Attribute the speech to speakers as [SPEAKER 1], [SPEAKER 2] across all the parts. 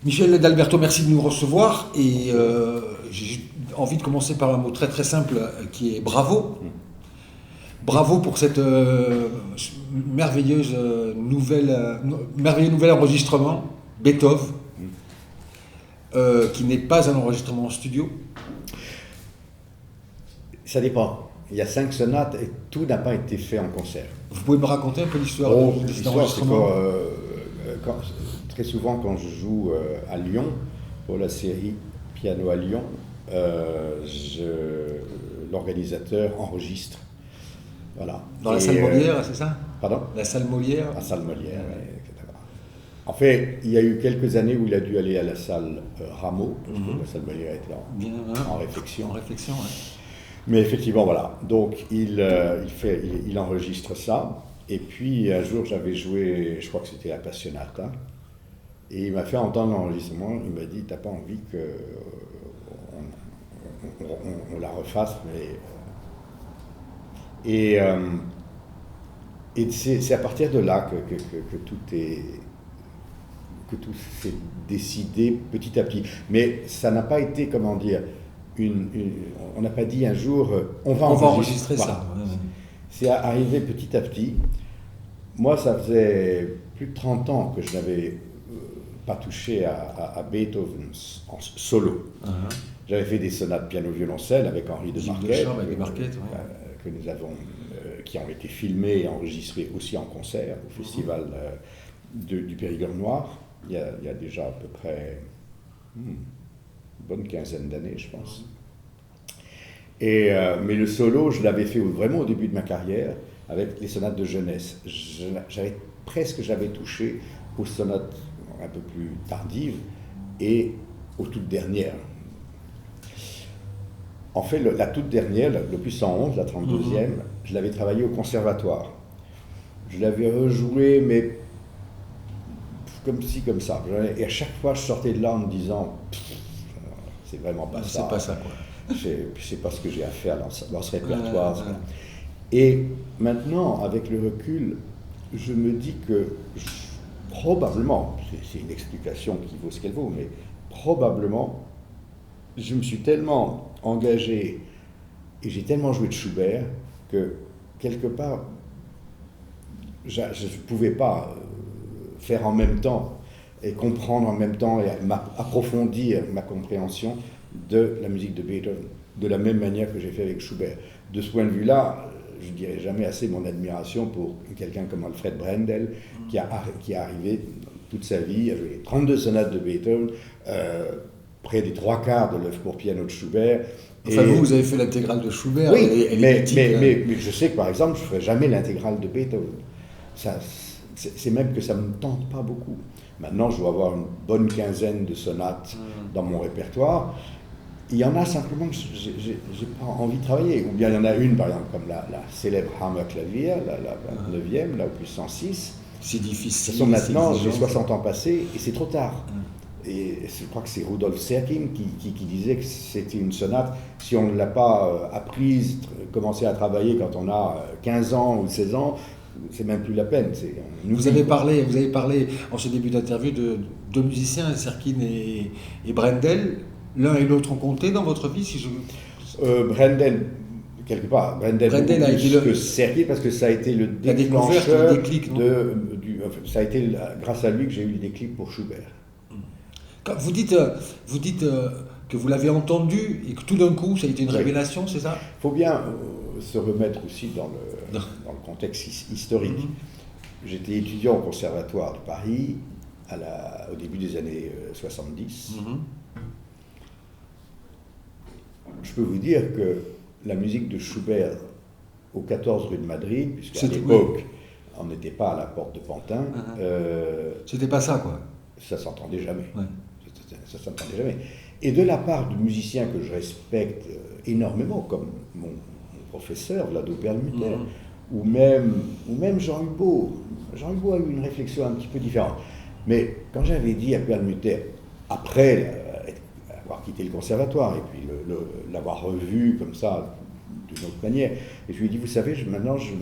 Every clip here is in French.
[SPEAKER 1] Michel d'Alberto, merci de nous recevoir. Et j'ai envie de commencer par un mot très très simple qui est bravo. Bravo pour cette merveilleuse merveilleux nouvel enregistrement, Beethoven, qui n'est pas un enregistrement en studio.
[SPEAKER 2] Ça dépend. Il y a 5 sonates et tout n'a pas été fait en concert.
[SPEAKER 1] Vous pouvez me raconter un peu l'histoire de cet
[SPEAKER 2] L'histoire, c'est
[SPEAKER 1] enregistrement?
[SPEAKER 2] très souvent quand je joue à Lyon, pour la série Piano à Lyon, l'organisateur enregistre. Voilà.
[SPEAKER 1] Dans la salle Molière, c'est ça?
[SPEAKER 2] Pardon?
[SPEAKER 1] La salle Molière?
[SPEAKER 2] La salle Molière, etc. En fait, il y a eu quelques années où il a dû aller à la salle Rameau, parce que la salle Molière était en réflexion.
[SPEAKER 1] En réflexion, ouais.
[SPEAKER 2] Mais effectivement, voilà. Donc, il enregistre ça. Et puis, un jour, j'avais joué, je crois que c'était la Passionata. Et il m'a fait entendre l'enregistrement. Il m'a dit, t'as pas envie qu'on la refasse, mais... Et c'est à partir de là que tout s'est décidé petit à petit. Mais ça n'a pas été, comment dire, on n'a pas dit un jour, on va enregistrer ça. Voilà. C'est arrivé petit à petit. Moi, ça faisait plus de 30 ans que je n'avais pas touché à Beethoven en solo. J'avais fait des sonates piano-violoncelle avec Henri de Marquette, que nous avons, qui ont été filmées et enregistrées aussi en concert au festival du Périgord Noir, il y a déjà à peu près une bonne quinzaine d'années, je pense. Mais le solo, je l'avais fait vraiment au début de ma carrière, avec les sonates de jeunesse. J'avais touché aux sonates un peu plus tardives et aux toutes dernières. En fait, la toute dernière, l'opus 111, la 32e, je l'avais travaillée au conservatoire. Je l'avais rejouée, mais comme ci, comme ça. Et à chaque fois, je sortais de là en me disant, c'est vraiment pas ça.
[SPEAKER 1] C'est pas ça, quoi.
[SPEAKER 2] C'est pas ce que j'ai à faire dans ce répertoire. Et maintenant, avec le recul, je me dis que probablement, c'est une explication qui vaut ce qu'elle vaut, mais probablement, je me suis tellement engagé et j'ai tellement joué de Schubert que quelque part, je ne pouvais pas faire en même temps et comprendre en même temps et approfondir ma compréhension de la musique de Beethoven, de la même manière que j'ai fait avec Schubert. De ce point de vue-là, je ne dirai jamais assez mon admiration pour quelqu'un comme Alfred Brendel, qui est arrivé toute sa vie à jouer 32 sonates de Beethoven, près des 3/4 de l'œuvre pour piano de Schubert.
[SPEAKER 1] Enfin, vous avez fait l'intégrale de Schubert.
[SPEAKER 2] Oui, mais je sais que par exemple, je ne ferai jamais l'intégrale de Beethoven. C'est même que ça ne me tente pas beaucoup. Maintenant, je dois avoir une bonne quinzaine de sonates dans mon répertoire. Il y en a simplement que je n'ai pas envie de travailler. Ou bien il y en a une, par exemple, comme la célèbre Hammerklavier, la 9e, la opus 106.
[SPEAKER 1] C'est difficile.
[SPEAKER 2] Ce sont maintenant, j'ai 60 ans passés, et c'est trop tard. Et je crois que c'est Rudolf Serkin qui disait que c'était une sonate, si on ne l'a pas apprise, commencé à travailler quand on a 15 ans ou 16 ans, c'est même plus la peine.
[SPEAKER 1] Vous avez parlé en ce début d'interview de deux musiciens, Serkin et Brendel. L'un et l'autre ont compté dans votre vie, si je...
[SPEAKER 2] Brendel, quelque part. Brendel a été que Serkin, parce que ça a été le déclencheur,
[SPEAKER 1] le déclic,
[SPEAKER 2] ça a été grâce à lui que j'ai eu le déclic pour Schubert.
[SPEAKER 1] Quand vous dites que vous l'avez entendu et que tout d'un coup ça a été une révélation, c'est ça?
[SPEAKER 2] Il faut bien se remettre aussi dans le contexte historique. J'étais étudiant au Conservatoire de Paris au début des années 70. Je peux vous dire que la musique de Schubert au 14 rue de Madrid, puisqu'à l'époque on n'était pas à la porte de Pantin,
[SPEAKER 1] c'était pas ça, quoi.
[SPEAKER 2] Ça s'entendait jamais. Ça s'entendait jamais. Et de la part de musiciens que je respecte énormément, comme mon professeur Vlado Perlmutter, ou même Jean Hubaut. Jean Hubaut a eu une réflexion un petit peu différente. Mais quand j'avais dit à Perlmutter, après avoir quitté le conservatoire et puis l'avoir revu comme ça d'une autre manière, et je lui ai dit, vous savez, maintenant je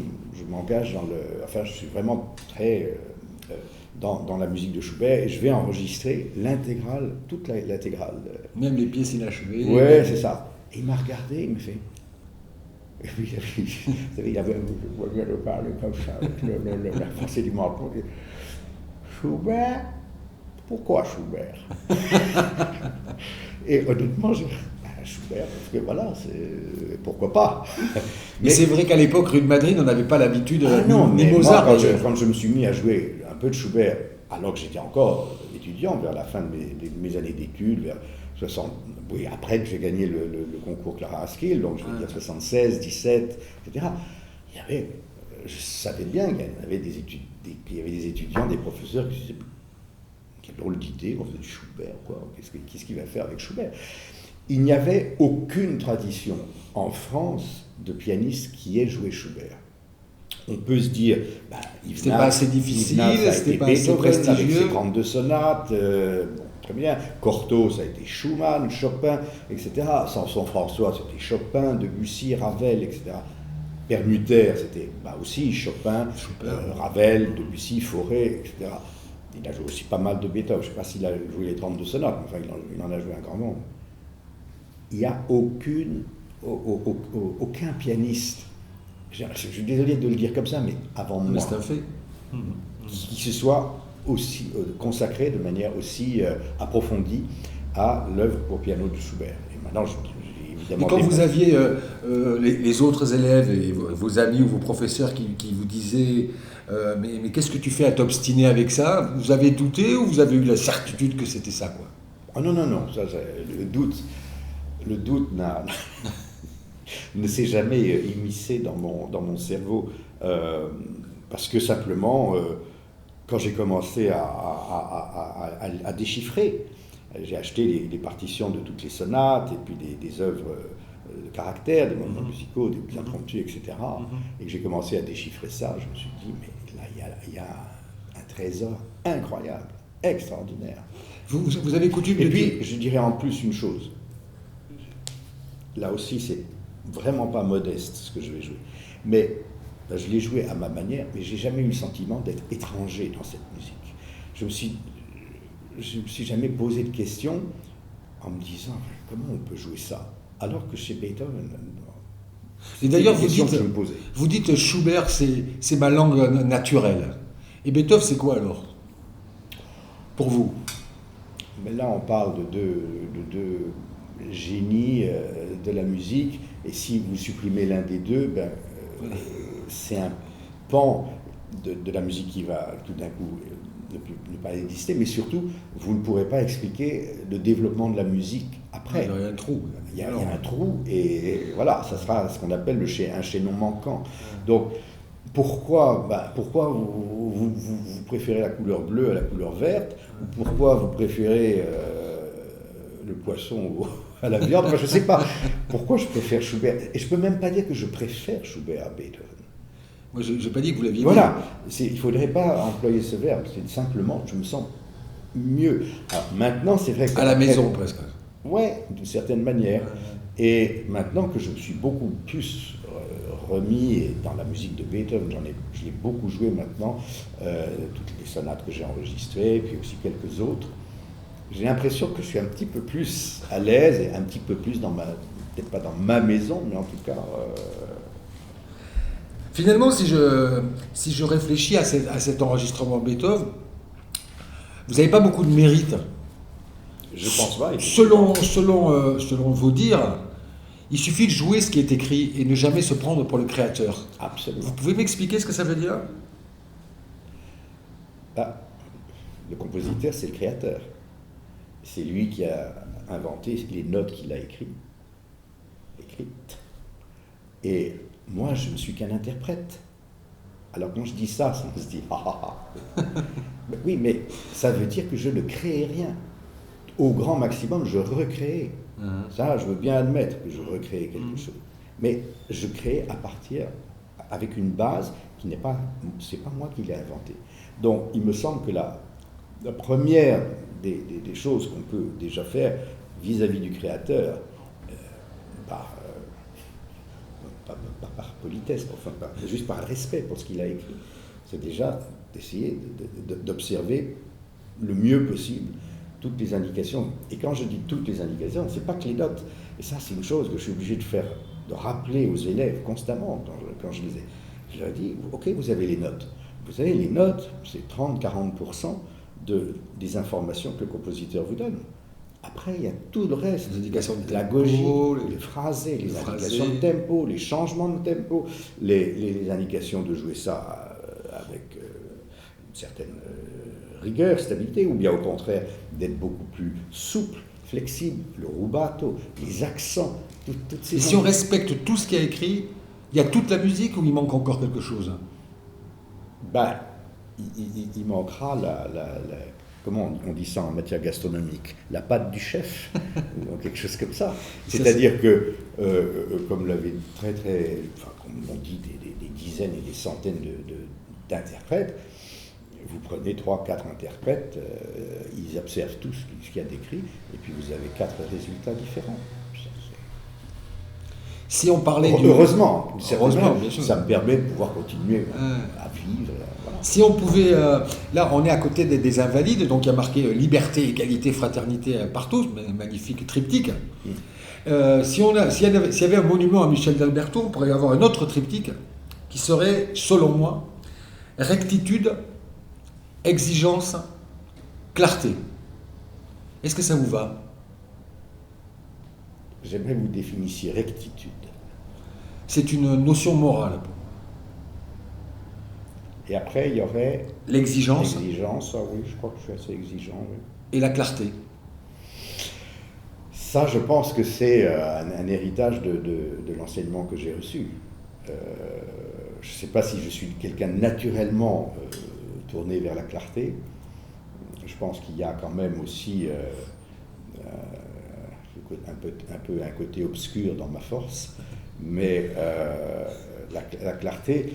[SPEAKER 2] m'engage dans le... Enfin, je suis vraiment très dans la musique de Schubert, et je vais enregistrer l'intégrale, toute l'intégrale.
[SPEAKER 1] Même les pièces inachevées.
[SPEAKER 2] Ouais, c'est ça. Et il m'a regardé, il me fait... Et puis, vous savez, il avait le parler comme ça, avec la français du menton. Schubert? Pourquoi Schubert? Et honnêtement, Schubert, parce que voilà, pourquoi pas?
[SPEAKER 1] Mais c'est vrai qu'à l'époque, rue de Madrid, on n'avait pas l'habitude,
[SPEAKER 2] ni
[SPEAKER 1] Mozart.
[SPEAKER 2] Moi, quand je me suis mis à jouer un peu de Schubert, alors que j'étais encore étudiant, vers la fin de mes années d'études, vers 60, oui, après que j'ai gagné le concours Clara Askill, donc je veux dire 76, 17, etc. Il y avait, je savais bien qu'il y avait des étudiants, des professeurs qui disaient quelle drôle d'idée, on faisait du Schubert, quoi. Qu'est-ce qu'il va faire avec Schubert? Il n'y avait aucune tradition en France de pianiste qui ait joué Schubert. On peut se dire,
[SPEAKER 1] c'était pas assez difficile, c'était pas assez prestigieux.
[SPEAKER 2] Avec ses 32 sonates, bon, très bien. Cortot, ça a été Schumann, Chopin, etc. Samson François, c'était Chopin, Debussy, Ravel, etc. Permuter, c'était aussi Chopin, Ravel, Debussy, Fauré, etc. Il a joué aussi pas mal de Beethoven. Je ne sais pas s'il a joué les 32 sonates, mais enfin, il en a joué un grand nombre. Il n'y a aucun pianiste, je suis désolé de le dire comme ça, mais avant moi,
[SPEAKER 1] c'est un fait.
[SPEAKER 2] Qui se soit aussi consacré de manière aussi approfondie à l'œuvre pour piano de Schubert. Et maintenant, évidemment...
[SPEAKER 1] Et quand vous aviez les autres élèves et vos amis ou vos professeurs qui vous disaient mais qu'est-ce que tu fais à t'obstiner avec ça? Vous avez douté ou vous avez eu la certitude que c'était ça, quoi?
[SPEAKER 2] Oh non, ça, le doute ne s'est jamais immiscé dans mon cerveau, parce que simplement, quand j'ai commencé à déchiffrer, j'ai acheté les partitions de toutes les sonates, et puis des œuvres de caractère, des mouvements musicaux, des impromptus, etc., et que j'ai commencé à déchiffrer ça, je me suis dit, mais là, il y a un trésor incroyable, extraordinaire.
[SPEAKER 1] Vous avez coutume de...
[SPEAKER 2] Et puis, je dirais en plus une chose. Là aussi, c'est vraiment pas modeste ce que je vais jouer. Mais je l'ai joué à ma manière, mais j'ai jamais eu le sentiment d'être étranger dans cette musique. Je me suis jamais posé de questions en me disant comment on peut jouer ça, alors que chez Beethoven.
[SPEAKER 1] Et d'ailleurs, vous dites Schubert, c'est ma langue naturelle. Et Beethoven, c'est quoi alors, pour vous?
[SPEAKER 2] Mais là, on parle de deux génies de la musique, et si vous supprimez l'un des deux, c'est un pan de la musique qui va tout d'un coup ne pas exister, mais surtout, vous ne pourrez pas expliquer le développement de la musique après.
[SPEAKER 1] Il y a un trou.
[SPEAKER 2] Il y a un trou, et voilà, ça sera ce qu'on appelle un chaînon manquant. Donc, pourquoi vous préférez la couleur bleue à la couleur verte, ou pourquoi vous préférez le poisson à la viande? Enfin, je ne sais pas pourquoi je préfère Schubert. Et je ne peux même pas dire que je préfère Schubert à Beethoven.
[SPEAKER 1] Moi, je n'ai pas dit que vous l'aviez
[SPEAKER 2] Voilà, il ne faudrait pas employer ce verbe, c'est simplement, je me sens mieux. Alors maintenant, c'est vrai que...
[SPEAKER 1] À la maison, presque.
[SPEAKER 2] Ouais, d'une certaine manière. Et maintenant que je me suis beaucoup plus remis dans la musique de Beethoven, je l'ai beaucoup joué maintenant, toutes les sonates que j'ai enregistrées, puis aussi quelques autres, j'ai l'impression que je suis un petit peu plus à l'aise et un petit peu plus peut-être pas dans ma maison, mais en tout cas...
[SPEAKER 1] Finalement, si je réfléchis à cet enregistrement Beethoven, vous n'avez pas beaucoup de mérite.
[SPEAKER 2] Je pense pas.
[SPEAKER 1] Selon vos dires, il suffit de jouer ce qui est écrit et ne jamais se prendre pour le créateur.
[SPEAKER 2] Absolument.
[SPEAKER 1] Vous pouvez m'expliquer ce que ça veut dire?
[SPEAKER 2] Le compositeur, c'est le créateur. C'est lui qui a inventé les notes qu'il a écrites. Et moi, je ne suis qu'un interprète. Alors quand je dis ça, on se dit « ah ah ah ». Oui, mais ça veut dire que je ne crée rien. Au grand maximum, je recrée. Ça, je veux bien admettre que je recrée quelque chose. Mais je crée avec une base qui n'est pas... C'est pas moi qui l'ai inventée. Donc, il me semble que la première des choses qu'on peut déjà faire vis-à-vis du créateur, par politesse, enfin, juste par respect pour ce qu'il a écrit, c'est déjà d'essayer d'observer le mieux possible toutes les indications. Et quand je dis toutes les indications, c'est pas que les notes. Et ça, c'est une chose que je suis obligé de rappeler aux élèves constamment quand je les ai. Je leur dis, ok, vous avez les notes. Vous savez, les notes, c'est 30-40% des informations que le compositeur vous donne. Après, il y a tout le reste.
[SPEAKER 1] Les indications de
[SPEAKER 2] l'agogie,
[SPEAKER 1] tempo,
[SPEAKER 2] les phrasés, les indications de tempo, les changements de tempo, les indications de jouer ça avec une certaine rigueur, stabilité, ou bien au contraire d'être beaucoup plus souple, flexible, le rubato, les accents, toutes ces
[SPEAKER 1] Et si on respecte tout ce qui est écrit, il y a toute la musique ou il manque encore quelque chose?
[SPEAKER 2] Ben, il manquera comment on dit ça en matière gastronomique, la patte du chef, ou quelque chose comme ça. C'est-à-dire que, comme l'avait comme on dit des dizaines et des centaines d'interprètes, vous prenez 3-4 interprètes, ils observent tout ce qu'il y a d'écrit, et puis vous avez 4 résultats différents.
[SPEAKER 1] Si on parlait
[SPEAKER 2] heureusement,
[SPEAKER 1] bien sûr.
[SPEAKER 2] Ça me permet de pouvoir continuer à vivre. Voilà.
[SPEAKER 1] Si on pouvait, là on est à côté des Invalides, donc il y a marqué liberté, égalité, fraternité partout, magnifique triptyque. S'il y avait un monument à Michel d'Alberto, on pourrait y avoir un autre triptyque qui serait, selon moi, rectitude, exigence, clarté. Est-ce que ça vous va?
[SPEAKER 2] J'aimerais que vous définissiez rectitude.
[SPEAKER 1] C'est une notion morale.
[SPEAKER 2] Et après, il y aurait...
[SPEAKER 1] L'exigence.
[SPEAKER 2] L'exigence, ah oui, je crois que je suis assez exigeant. Oui.
[SPEAKER 1] Et la clarté.
[SPEAKER 2] Ça, je pense que c'est un héritage de l'enseignement que j'ai reçu. Je ne sais pas si je suis quelqu'un naturellement tourné vers la clarté. Je pense qu'il y a quand même aussi un côté obscur dans ma force. Mais la clarté,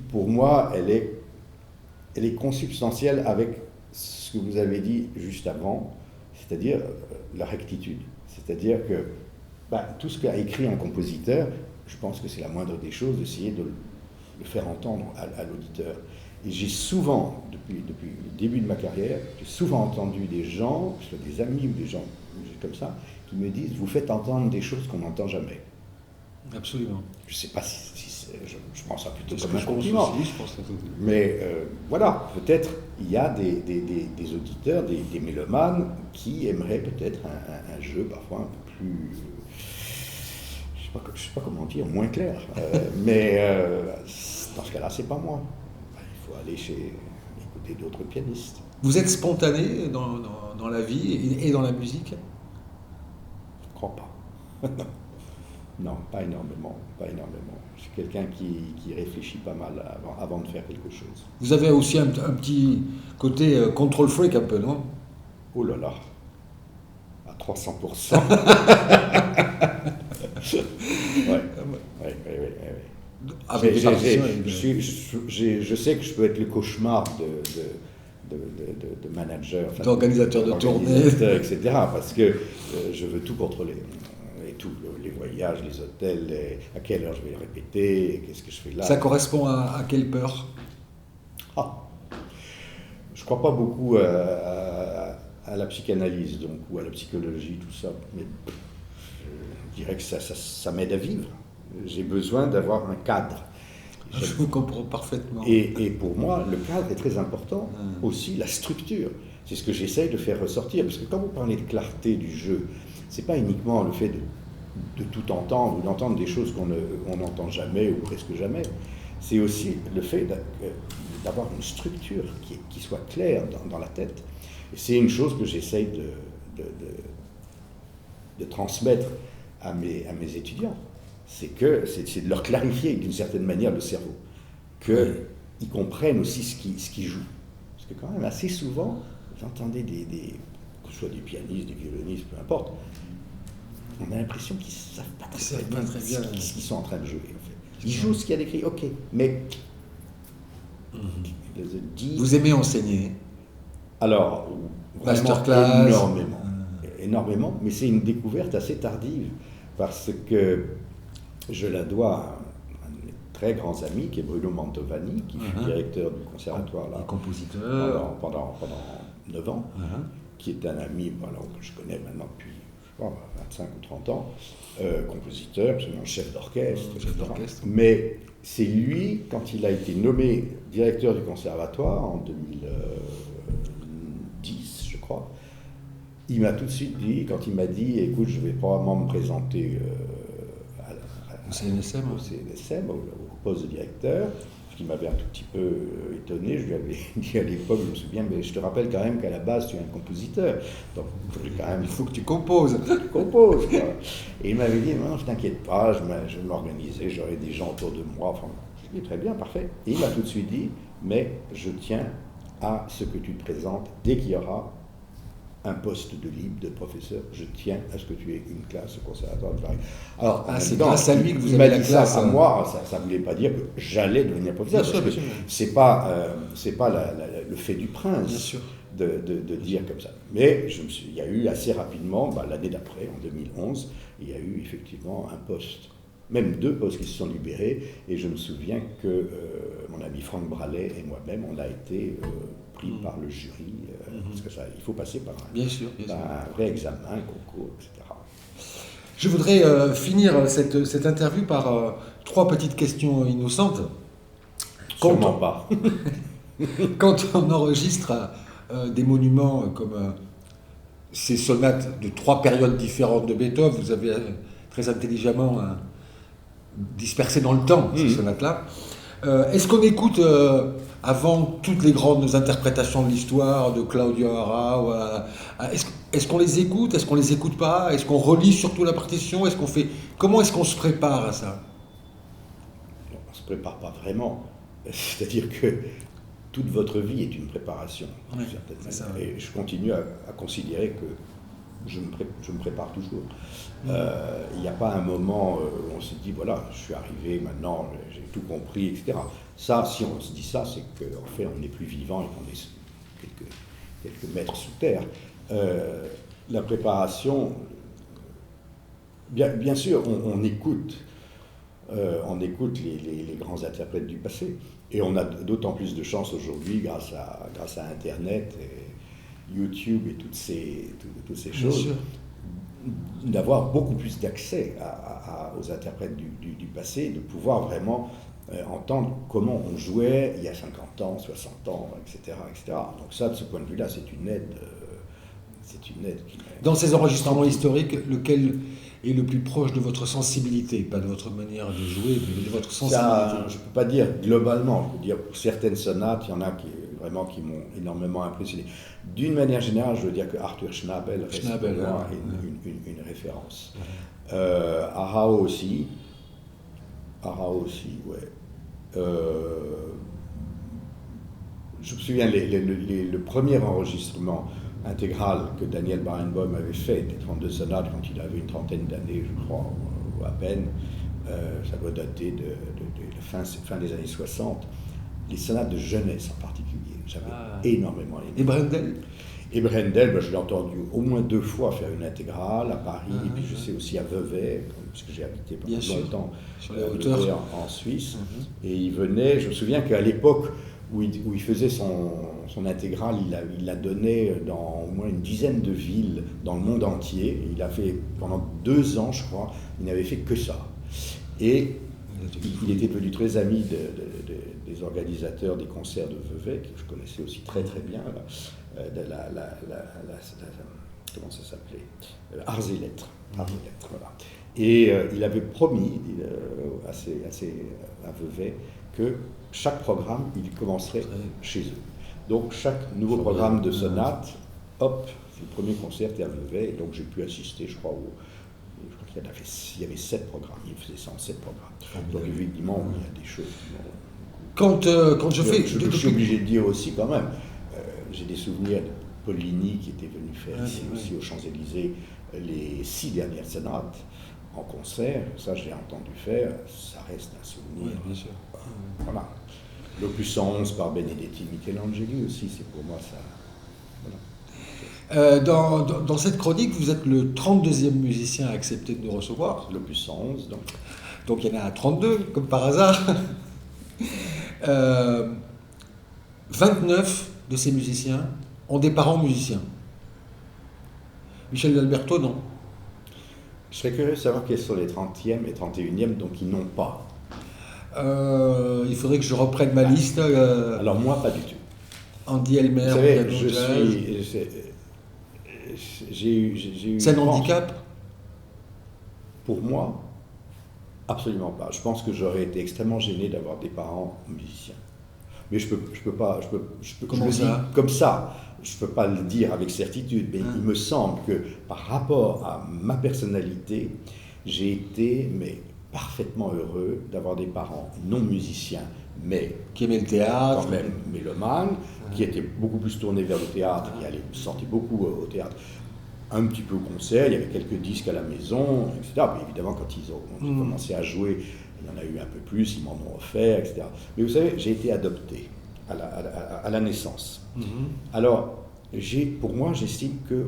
[SPEAKER 2] pour moi, elle est consubstantielle avec ce que vous avez dit juste avant, c'est-à-dire la rectitude. C'est-à-dire que tout ce qu'a écrit un compositeur, je pense que c'est la moindre des choses d'essayer de le faire entendre à l'auditeur. Et j'ai souvent, depuis le début de ma carrière, j'ai souvent entendu des gens, que ce soit des amis ou des gens comme ça, qui me disent « vous faites entendre des choses qu'on n'entend jamais ».
[SPEAKER 1] Absolument.
[SPEAKER 2] Je ne sais pas si je pense ça plutôt comme un compliment.
[SPEAKER 1] Aussi, je pense que
[SPEAKER 2] mais voilà, peut-être il y a des auditeurs, des mélomanes qui aimeraient peut-être un jeu parfois un peu plus, je sais pas comment dire, moins clair. Mais dans ce cas-là, c'est pas moi. Il faut aller écouter d'autres pianistes.
[SPEAKER 1] Vous êtes spontané dans la vie et dans la musique?
[SPEAKER 2] Je ne crois pas. Non, pas énormément. Je suis quelqu'un qui réfléchit pas mal avant de faire quelque chose.
[SPEAKER 1] Vous avez aussi un petit côté control freak un peu, non?
[SPEAKER 2] Oh là là, à 300%. Ouais. Je sais que je peux être le cauchemar de manager,
[SPEAKER 1] d'organisateur de tournée,
[SPEAKER 2] etc. Parce que je veux tout contrôler. Tout, les voyages, les hôtels, à quelle heure je vais répéter, qu'est-ce que je fais là.
[SPEAKER 1] Ça correspond à quelle peur?
[SPEAKER 2] Je ne crois pas beaucoup à la psychanalyse ou à la psychologie, tout ça, mais je dirais que ça m'aide à vivre. J'ai besoin d'avoir un cadre.
[SPEAKER 1] Je vous comprends parfaitement.
[SPEAKER 2] Et pour moi, le cadre est très important, aussi la structure. C'est ce que j'essaye de faire ressortir, parce que quand vous parlez de clarté du jeu, ce n'est pas uniquement le fait de tout entendre ou d'entendre des choses qu'on n'entend jamais ou presque jamais. C'est aussi le fait d'avoir une structure qui soit claire dans la tête. Et c'est une chose que j'essaye de transmettre à mes étudiants. C'est de leur clarifier d'une certaine manière le cerveau. Qu'ils comprennent aussi ce qui joue. Parce que quand même, assez souvent, vous entendez que ce soit des pianistes, des violonistes, peu importe, on a l'impression qu'ils ne savent pas très bien ce qu'ils sont en train de jouer. En fait. Ils jouent ce qu'il y a d'écrit, ok, mais...
[SPEAKER 1] Vous aimez enseigner?
[SPEAKER 2] Alors,
[SPEAKER 1] masterclass,
[SPEAKER 2] énormément, mais c'est une découverte assez tardive, parce que je la dois à un très grands amis, qui est Bruno Mantovani, qui fut directeur du conservatoire là,
[SPEAKER 1] compositeur
[SPEAKER 2] pendant 9 ans, qui est un ami que je connais maintenant depuis 25 ou 30 ans, compositeur, absolument chef d'orchestre, Mais c'est lui, quand il a été nommé directeur du conservatoire en 2010, je crois, il m'a tout de suite dit, quand il m'a dit, écoute, je vais probablement me présenter
[SPEAKER 1] au CNSM,
[SPEAKER 2] au poste de directeur, ce qui m'avait un tout petit peu étonné. Je lui avais dit à l'époque, je me souviens, mais je te rappelle quand même qu'à la base, tu es un compositeur. Donc,
[SPEAKER 1] il faut que tu composes.
[SPEAKER 2] Tu composes, quoi. Et il m'avait dit, non, ne t'inquiète pas, je vais m'organiser, j'aurai des gens autour de moi. Enfin, je lui ai dit, très bien, parfait. Et il m'a tout de suite dit, mais je tiens à ce que tu te présentes dès qu'il y aura un poste de libre de professeur, je tiens à ce que tu aies une classe au conservatoire de Paris. Alors,
[SPEAKER 1] c'est grâce à lui que vous
[SPEAKER 2] avez
[SPEAKER 1] la classe.
[SPEAKER 2] Ça à moi, ça ne voulait pas dire que j'allais devenir professeur. C'est pas le fait du prince de dire comme ça. Mais il y a eu assez rapidement, l'année d'après, en 2011, il y a eu effectivement un poste. Même 2 postes qui se sont libérés, et je me souviens que mon ami Franck Bralet et moi-même, on a été pris par le jury, parce que il faut passer par un vrai examen, un concours, etc.
[SPEAKER 1] Je voudrais finir cette interview par 3 petites questions innocentes.
[SPEAKER 2] Sûrement pas.
[SPEAKER 1] Quand on enregistre des monuments comme ces sonates de 3 périodes différentes de Beethoven, vous avez très intelligemment dispersé dans le temps ces sonates-là. Est-ce qu'on écoute avant toutes les grandes interprétations de l'histoire de Claudio Arrau, est-ce qu'on les écoute, est-ce qu'on les écoute pas, est-ce qu'on relit surtout la partition, comment est-ce qu'on se prépare à ça?
[SPEAKER 2] On se prépare pas vraiment, c'est-à-dire que toute votre vie est une préparation, et je continue à considérer que je me prépare toujours. Il n'y a pas un moment où on se dit, voilà, je suis arrivé, maintenant, j'ai tout compris, etc. Ça, si on se dit ça, c'est qu'en fait, on n'est plus vivant et qu'on est quelques mètres sous terre. La préparation, bien sûr, on écoute les grands interprètes du passé. Et on a d'autant plus de chance aujourd'hui, grâce à Internet et YouTube et toutes ces choses, d'avoir beaucoup plus d'accès aux interprètes du passé, de pouvoir vraiment entendre comment on jouait il y a 50 ans, 60 ans, etc. Donc ça, de ce point de vue-là, c'est une aide.
[SPEAKER 1] Dans ces enregistrements historiques, lequel est le plus proche de votre sensibilité? Pas de votre manière de jouer, mais de votre sensibilité.
[SPEAKER 2] Ça, je ne peux pas dire globalement. Je peux dire pour certaines sonates, il y en a qui m'ont énormément impressionné. D'une manière générale, je veux dire que Arthur Schnabel reste pour moi une référence. Arrau aussi, ouais. Je me souviens, le premier enregistrement intégral que Daniel Barenboim avait fait des 32 sonates quand il avait une trentaine d'années, je crois, ou à peine, ça doit dater de fin des années 60, les sonates de jeunesse en particulier. J'avais énormément aimé.
[SPEAKER 1] Et Brendel?
[SPEAKER 2] Et Brendel, je l'ai entendu au moins 2 fois faire une intégrale à Paris, et puis je sais aussi à Vevey, parce que j'ai habité pendant longtemps
[SPEAKER 1] sur les hauteurs
[SPEAKER 2] en Suisse. Et il venait, je me souviens qu'à l'époque où il faisait son intégrale, il la donnait dans au moins une dizaine de villes dans le monde entier. Il a fait pendant 2 ans, je crois, il n'avait fait que ça. Et il était devenu très ami des organisateurs des concerts de Vevey, que je connaissais aussi très très bien, comment ça s'appelait, Arts et Lettres, voilà. Et il avait promis à Vevey que chaque programme, il commencerait chez eux. Donc chaque nouveau programme de sonate, hop, c'est le premier concert était à Vevey, et donc j'ai pu assister, je crois qu'il y avait 7 programmes, il faisait ça en 7 programmes. Donc évidemment, il y a des choses qui m'ont...
[SPEAKER 1] Quand je fais...
[SPEAKER 2] Je suis obligé de dire aussi quand même, j'ai des souvenirs de Pollini qui était venu faire ici aussi aux Champs-Élysées les 6 dernières sonates en concert. Ça, je l'ai entendu faire, ça reste un souvenir.
[SPEAKER 1] Oui, bien sûr.
[SPEAKER 2] Voilà. L'opus 111 par Benedetti Michelangeli aussi, c'est pour moi ça.
[SPEAKER 1] Voilà. Dans cette chronique, vous êtes le 32e musicien à accepter de nous recevoir.
[SPEAKER 2] L'opus 111, donc.
[SPEAKER 1] Donc il y en a 32, comme par hasard. 29 de ces musiciens ont des parents musiciens. Michel Alberto, non.
[SPEAKER 2] Je serais curieux de savoir quels sont les 30e et 31e, donc ils n'ont pas.
[SPEAKER 1] Il faudrait que je reprenne ma liste.
[SPEAKER 2] Alors moi, pas du tout.
[SPEAKER 1] Andy Elmer,
[SPEAKER 2] vous savez, j'ai eu...
[SPEAKER 1] C'est un handicap?
[SPEAKER 2] Pour moi, absolument pas. Je pense que j'aurais été extrêmement gêné d'avoir des parents musiciens. Mais je peux pas...
[SPEAKER 1] Comment ça?
[SPEAKER 2] Comme ça. Je ne peux pas le dire avec certitude, mais il me semble que par rapport à ma personnalité, j'ai été parfaitement heureux d'avoir des parents non musiciens, mais
[SPEAKER 1] qui aimaient le théâtre,
[SPEAKER 2] quand même mélomanes, qui étaient beaucoup plus tournés vers le théâtre, qui sortaient beaucoup au théâtre, un petit peu au concert, il y avait quelques disques à la maison, etc. Mais évidemment, quand ils ont commencé à jouer, il y en a eu un peu plus, ils m'en ont offert, etc. Mais vous savez, j'ai été adopté à la naissance. Alors, pour moi, j'estime que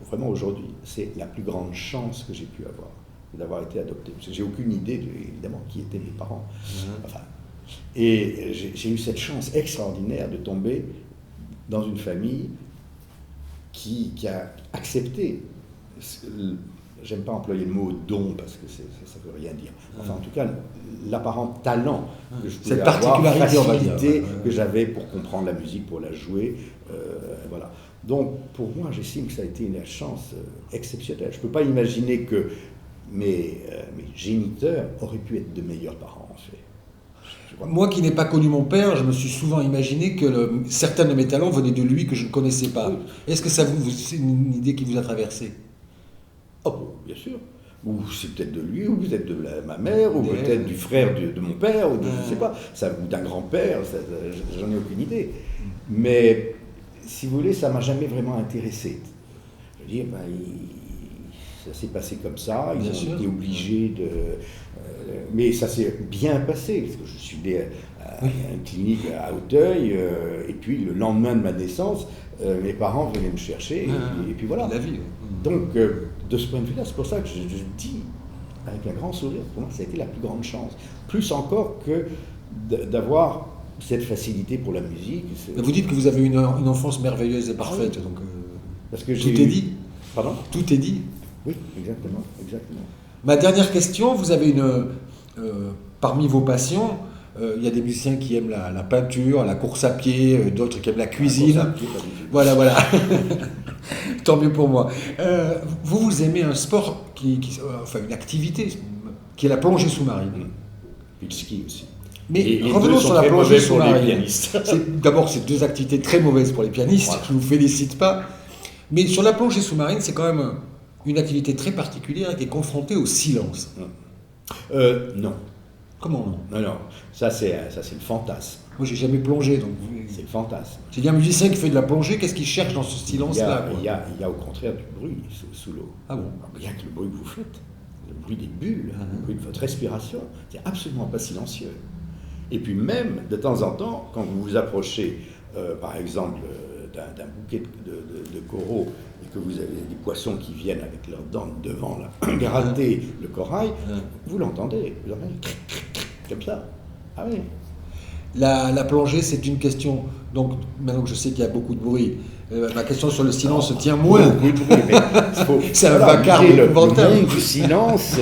[SPEAKER 2] vraiment aujourd'hui, c'est la plus grande chance que j'ai pu avoir, d'avoir été adopté. Parce que j'ai aucune idée, évidemment, qui étaient mes parents. Enfin, et j'ai eu cette chance extraordinaire de tomber dans une famille qui a accepté, j'aime pas employer le mot don parce que ça veut rien dire. Enfin, en tout cas, l'apparent talent que je pouvais avoir, facilité que j'avais pour comprendre la musique, pour la jouer, voilà. Donc, pour moi, j'estime que ça a été une chance exceptionnelle. Je ne peux pas imaginer que mes géniteurs auraient pu être de meilleurs parents, en fait.
[SPEAKER 1] Moi qui n'ai pas connu mon père, je me suis souvent imaginé que certains de mes talents venaient de lui que je ne connaissais pas. Oui. Est-ce que c'est une idée qui vous a traversé?
[SPEAKER 2] Oh, bien sûr. Ou c'est peut-être de lui, ou peut-être de ma mère, ou peut-être du frère de mon père, ou je ne sais pas, ou d'un grand-père, j'en ai aucune idée. Mais, si vous voulez, ça ne m'a jamais vraiment intéressé. Je veux dire, ça s'est passé comme ça, ils ont été obligés de... mais ça s'est bien passé, parce que je suis né à une clinique à Auteuil, et puis le lendemain de ma naissance, mes parents venaient me chercher, et puis voilà.
[SPEAKER 1] La vie.
[SPEAKER 2] Donc, de ce point de vue-là, c'est pour ça que je dis, avec un grand sourire, pour moi, ça a été la plus grande chance. Plus encore que d'avoir cette facilité pour la musique.
[SPEAKER 1] Vous dites que vous avez une enfance merveilleuse et parfaite, donc
[SPEAKER 2] parce que
[SPEAKER 1] tout est dit.
[SPEAKER 2] Pardon?
[SPEAKER 1] Tout est dit.
[SPEAKER 2] Oui, exactement, exactement.
[SPEAKER 1] Ma dernière question, vous avez parmi vos passions, il y a des musiciens qui aiment la peinture, la course à pied, d'autres qui aiment la cuisine. Voilà. Tant mieux pour moi. Vous aimez un sport, enfin une activité, qui est la plongée sous-marine.
[SPEAKER 2] Et le ski aussi.
[SPEAKER 1] Mais revenons sur la plongée sous-marine. D'abord, c'est deux activités très mauvaises pour les pianistes, je ne vous félicite pas. Mais sur la plongée sous-marine, c'est quand même une activité très particulière qui est confrontée au silence.
[SPEAKER 2] Non.
[SPEAKER 1] Comment non?
[SPEAKER 2] Non, ça c'est le fantasme.
[SPEAKER 1] Moi, j'ai jamais plongé, donc...
[SPEAKER 2] C'est le fantasme.
[SPEAKER 1] J'ai dit un musicien qui fait de la plongée, qu'est-ce qu'il cherche dans ce silence-là?
[SPEAKER 2] Il y a au contraire du bruit sous l'eau.
[SPEAKER 1] Ah bon?
[SPEAKER 2] Il y a que le bruit que vous faites, le bruit des bulles, le bruit de votre respiration. C'est absolument pas silencieux. Et puis même, de temps en temps, quand vous vous approchez, par exemple, d'un bouquet de coraux, et que vous avez des poissons qui viennent avec leurs dents devant gratter le corail, vous l'entendez, comme ça. Ah oui.
[SPEAKER 1] La plongée, c'est une question, donc maintenant que je sais qu'il y a beaucoup de bruit, ma question sur le silence se tient moins. C'est un vacarme épouvantable.
[SPEAKER 2] Le monde du silence.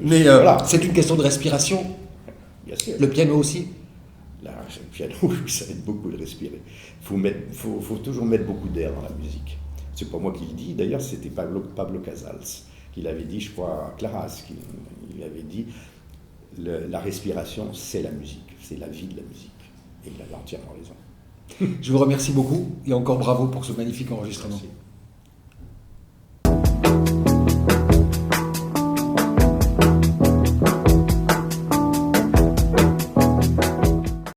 [SPEAKER 1] Mais voilà. C'est une question de respiration.
[SPEAKER 2] Bien sûr.
[SPEAKER 1] Le piano aussi.
[SPEAKER 2] Le piano, ça aide beaucoup de respirer. Faut toujours mettre beaucoup d'air dans la musique. C'est pas moi qui le dis, d'ailleurs c'était Pablo Casals qui l'avait dit, je crois, à Claras, il avait dit la respiration c'est la musique, c'est la vie de la musique. Et il a entièrement raison.
[SPEAKER 1] Je vous remercie beaucoup et encore bravo pour ce magnifique enregistrement.
[SPEAKER 2] Merci.